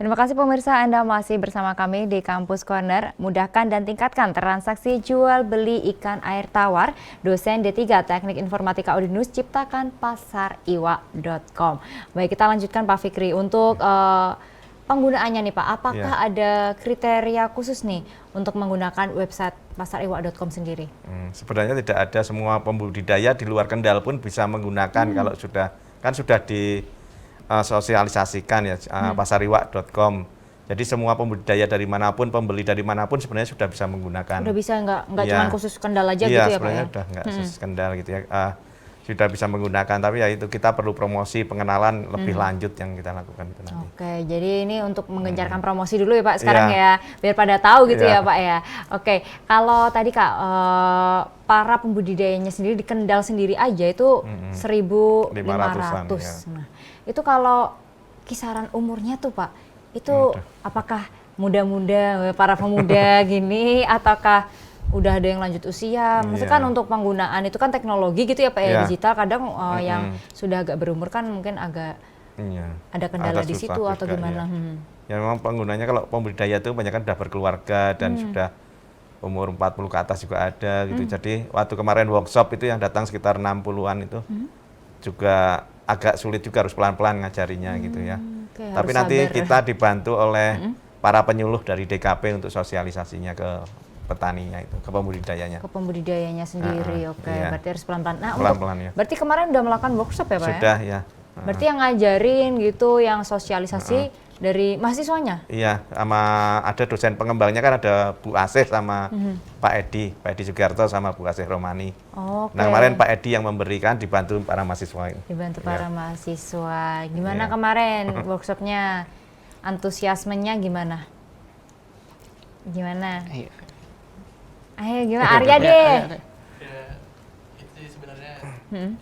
Terima kasih pemirsa, Anda masih bersama kami di Kampus Corner. Mudahkan dan tingkatkan transaksi jual beli ikan air tawar. Dosen D3 Teknik Informatika Udinus ciptakan pasariwa.com. Baik, kita lanjutkan Pak Fikri. Untuk penggunaannya nih Pak, apakah ada kriteria khusus nih untuk menggunakan website pasariwa.com sendiri? Sebenarnya tidak ada, semua pembudidaya di luar Kendal pun bisa menggunakan kalau sudah sosialisasikan ya, pasariwa.com. Jadi semua pembudidaya dari manapun, pembeli dari manapun sebenarnya sudah bisa menggunakan. Udah bisa, nggak cuma khusus Kendal aja gitu ya Pak ya? Sebenarnya udah nggak khusus Kendal gitu ya. Sudah bisa menggunakan, tapi ya itu kita perlu promosi, pengenalan lebih lanjut yang kita lakukan itu nanti. Oke, jadi ini untuk menggencarkan promosi dulu ya Pak sekarang ya, biar pada tahu gitu ya Pak ya. Oke, kalau tadi Kak, para pembudidayanya sendiri di Kendal sendiri aja itu 1.500. Nah, itu kalau kisaran umurnya tuh Pak, itu apakah muda-muda, para pemuda gini, ataukah udah ada yang lanjut usia? Maksudnya kan untuk penggunaan itu kan teknologi gitu ya Pak ya, digital kadang yang sudah agak berumur kan mungkin agak ada kendala di situ atau gimana? Ya memang penggunanya kalau pembudidaya itu banyak kan sudah berkeluarga dan sudah umur 40 ke atas juga ada gitu. Jadi waktu kemarin workshop itu yang datang sekitar 60-an itu juga agak sulit juga, harus pelan-pelan ngajarinya gitu ya. Tapi nanti kita dibantu oleh para penyuluh dari DKP untuk sosialisasinya ke petaninya itu, ke pembudidayanya. Ke pembudidayanya sendiri, berarti harus pelan-pelan. Nah, pelan-pelan ya. Berarti kemarin udah melakukan workshop ya Pak? Sudah ya. Berarti yang ngajarin gitu, yang sosialisasi dari mahasiswanya? Iya, sama ada dosen pengembangnya kan ada Bu Asih sama Pak Edi Sugiarto sama Bu Asih Romani. Nah kemarin Pak Edi yang memberikan, dibantu para mahasiswa ini. Dibantu para mahasiswa. Gimana kemarin workshopnya? Antusiasmenya gimana? Gimana? Ayo gimana? Arya deh. Ya, itu sebenarnya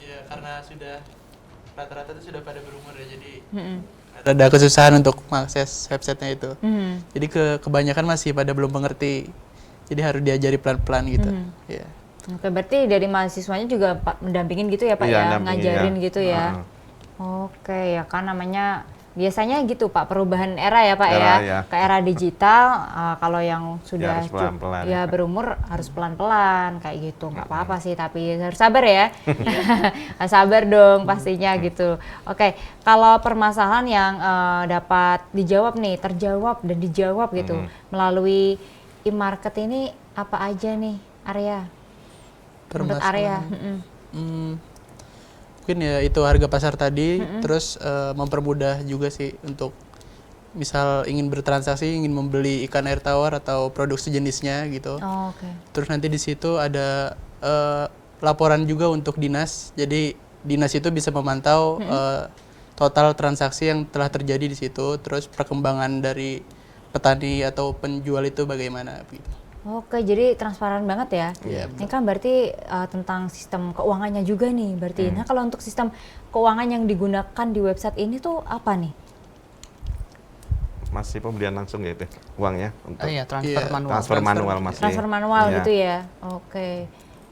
ya karena sudah rata-rata itu sudah pada berumur ya, jadi ada kesusahan untuk mengakses websitenya itu. Jadi kebanyakan masih pada belum mengerti. Jadi harus diajari pelan-pelan gitu. Ya. Oke, berarti dari mahasiswanya juga mendampingin gitu ya Pak ya, ngajarin gitu ya. Oke, ya kan namanya biasanya gitu Pak, perubahan era ya Pak ke era digital. Kalau yang sudah berumur harus pelan-pelan kayak gitu, nggak apa-apa sih, tapi harus sabar ya. Sabar dong pastinya gitu. Oke, kalau permasalahan yang dapat terjawab dan dijawab gitu melalui e-market ini apa aja nih Arya? Menurut Arya? Mungkin ya itu harga pasar tadi, terus mempermudah juga sih untuk misal ingin bertransaksi, ingin membeli ikan air tawar atau produk sejenisnya gitu. Terus nanti di situ ada laporan juga untuk dinas, jadi dinas itu bisa memantau total transaksi yang telah terjadi di situ, terus perkembangan dari petani atau penjual itu bagaimana gitu. Oke, jadi transparan banget ya. Ini kan berarti tentang sistem keuangannya juga nih berarti. Nah, kalau untuk sistem keuangan yang digunakan di website ini tuh apa nih? Masih pembelian langsung ya itu uangnya untuk transfer manual. Transfer manual gitu ya. Oke.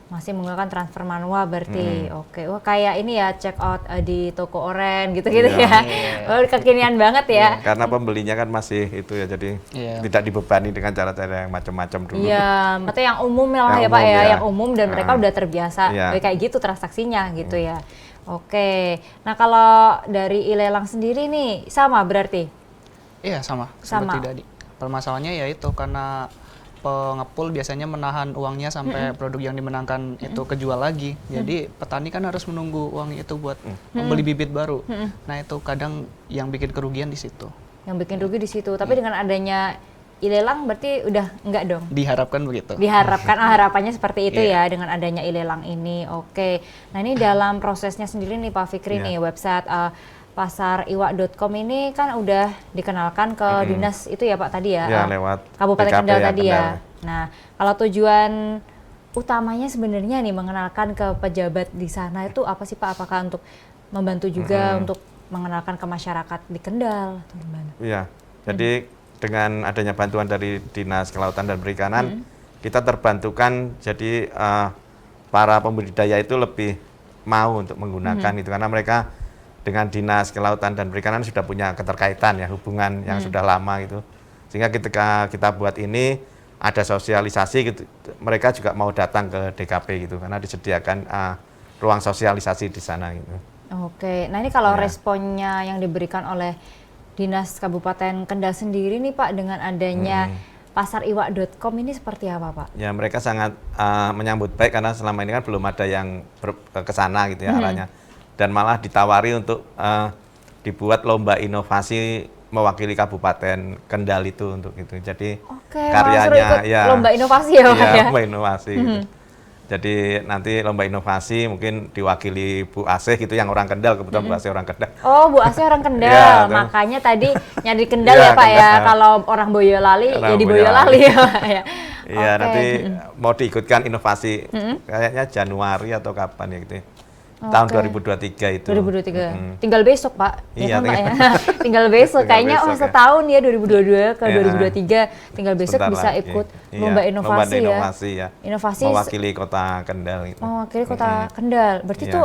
Masih menggunakan transfer manual berarti. Oke. Wah, kayak ini ya, check out di toko oren gitu-gitu ya. Oh, kekinian banget ya. Karena pembelinya kan masih itu ya, jadi tidak dibebani dengan cara-cara yang macam-macam dulu. Iya, maksudnya yang umum lah ya Pak ya, yang umum dan mereka udah terbiasa kayak gitu transaksinya gitu ya. Oke. Nah, kalau dari ilelang sendiri nih sama berarti? Iya, sama. Seperti tadi. Permasalahannya ya itu karena pengepul biasanya menahan uangnya sampai produk yang dimenangkan itu kejual lagi. Jadi petani kan harus menunggu uang itu buat membeli bibit baru. Nah, itu kadang yang bikin kerugian di situ. Yang bikin rugi di situ. Tapi dengan adanya ilelang berarti udah enggak dong? Diharapkan begitu. Diharapkan, harapannya seperti itu ya dengan adanya ilelang ini. Oke. Nah, ini dalam prosesnya sendiri nih Pak Fikri nih, website pasariwa.com ini kan udah dikenalkan ke dinas itu ya Pak tadi ya, lewat Kabupaten Kendal tadi Kendal. ya. Nah, kalau tujuan utamanya sebenarnya nih mengenalkan ke pejabat di sana itu apa sih Pak? Apakah untuk membantu juga untuk mengenalkan ke masyarakat di Kendal atau gimana? Iya, jadi dengan adanya bantuan dari Dinas Kelautan dan Perikanan, kita terbantukan jadi para pembudidaya itu lebih mau untuk menggunakan itu karena mereka dengan Dinas Kelautan dan Perikanan sudah punya keterkaitan ya, hubungan yang sudah lama gitu. Sehingga ketika kita buat ini ada sosialisasi gitu, mereka juga mau datang ke DKP gitu karena disediakan ruang sosialisasi di sana gitu. Oke, nah ini kalau responnya yang diberikan oleh Dinas Kabupaten Kendal sendiri nih Pak dengan adanya pasariwak.com ini seperti apa Pak? Ya mereka sangat menyambut baik karena selama ini kan belum ada yang ke sana gitu ya arahnya. Dan malah ditawari untuk dibuat lomba inovasi mewakili Kabupaten Kendal itu untuk itu. Jadi karyanya ya lomba inovasi ya Pak ya? Lomba inovasi gitu. Jadi nanti lomba inovasi mungkin diwakili Bu Asih gitu yang orang Kendal, kebetulan Bu Asih orang Kendal. Oh, Bu Asih orang Kendal. Makanya tadi nyari Kendal ya Pak ya. Kalau orang Boyolali jadi Boyolali ya Pak ya. Iya, nanti mau diikutkan inovasi kayaknya Januari atau kapan ya gitu. Tahun 2023 itu. 2023. Tinggal besok Pak. Ya kan Pak ya. Tinggal besok. Kayaknya setahun ya 2022 ke 2023. Tinggal besok bisa ikut lomba inovasi ya. Inovasi mewakili Kota Kendal gitu. Mewakili Kota Kendal. Berarti itu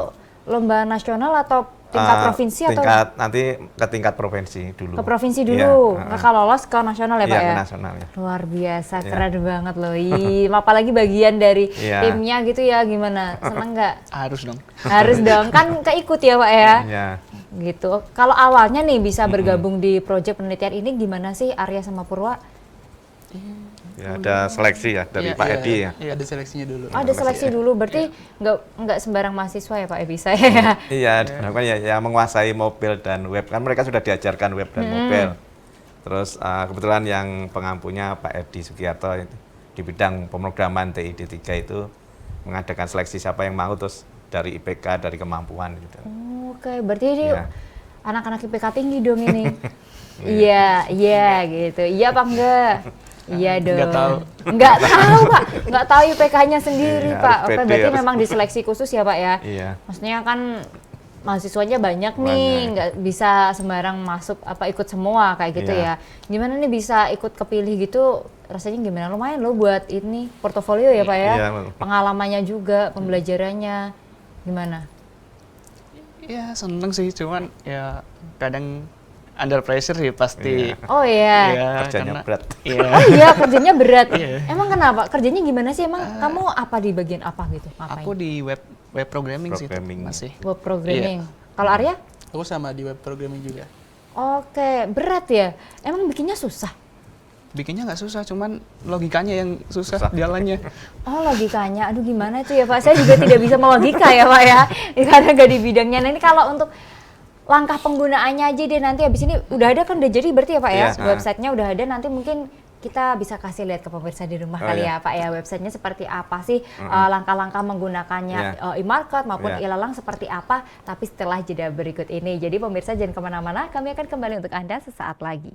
lomba nasional atau tingkat provinsi atau? Nanti ke tingkat provinsi dulu. Ke provinsi dulu. Kalau lolos ke nasional ya Pak ya? Ke nasional ya. Luar biasa, keren banget loh. Apalagi bagian dari timnya gitu ya, gimana? Seneng nggak? Harus dong. Harus dong, kan keikut ya Pak ya? Iya. Gitu. Kalau awalnya nih bisa bergabung di proyek penelitian ini gimana sih Arya sama Purwa? Ya, ada seleksi ya dari Pak Edi ya. Iya, ada seleksinya dulu. Oh, ada seleksi dulu, berarti nggak sembarang mahasiswa ya Pak ya bisa ya? Iya, ya menguasai mobil dan web, kan mereka sudah diajarkan web dan mobil. Terus kebetulan yang pengampunya Pak Edi Sugiarto di bidang pemrograman TID 3 itu mengadakan seleksi siapa yang mau, terus dari IPK, dari kemampuan gitu. Oke, berarti ini anak-anak IPK tinggi dong ini. Iya gitu. Iya apa enggak? Iya dong. Nggak tahu Pak. Nggak tahu IPK-nya sendiri Pak. Oke, berarti memang diseleksi khusus ya Pak ya? Iya. Maksudnya kan mahasiswanya banyak nih, nggak bisa sembarang masuk ikut semua kayak gitu ya. Gimana nih bisa ikut kepilih gitu? Rasanya gimana? Lumayan loh buat ini portofolio ya Pak ya? Iya. Pengalamannya juga, pembelajarannya gimana? Ya seneng sih, cuman ya kadang under pressure sih pasti. Oh iya. Kerjanya berat. Oh iya, kerjanya berat. Emang kenapa? Kerjanya gimana sih? Emang kamu apa di bagian apa gitu? Ngapain? Aku di web programming sih masih. Web programming. Kalau Arya? Aku sama di web programming juga. Oke, berat ya. Emang bikinnya susah? Bikinnya nggak susah, cuman logikanya yang susah jalannya. Oh logikanya, aduh gimana itu ya Pak? Saya juga tidak bisa melogika ya Pak ya, karena nggak di bidangnya. Nah ini kalau untuk langkah penggunaannya aja deh, nanti habis ini udah ada kan, udah jadi berarti ya Pak ya? Websitenya udah ada, nanti mungkin kita bisa kasih lihat ke pemirsa di rumah kali ya Pak ya, websitenya seperti apa sih, langkah-langkah menggunakannya e-market maupun ilalang seperti apa, tapi setelah jeda berikut ini. Jadi pemirsa jangan kemana-mana, kami akan kembali untuk Anda sesaat lagi.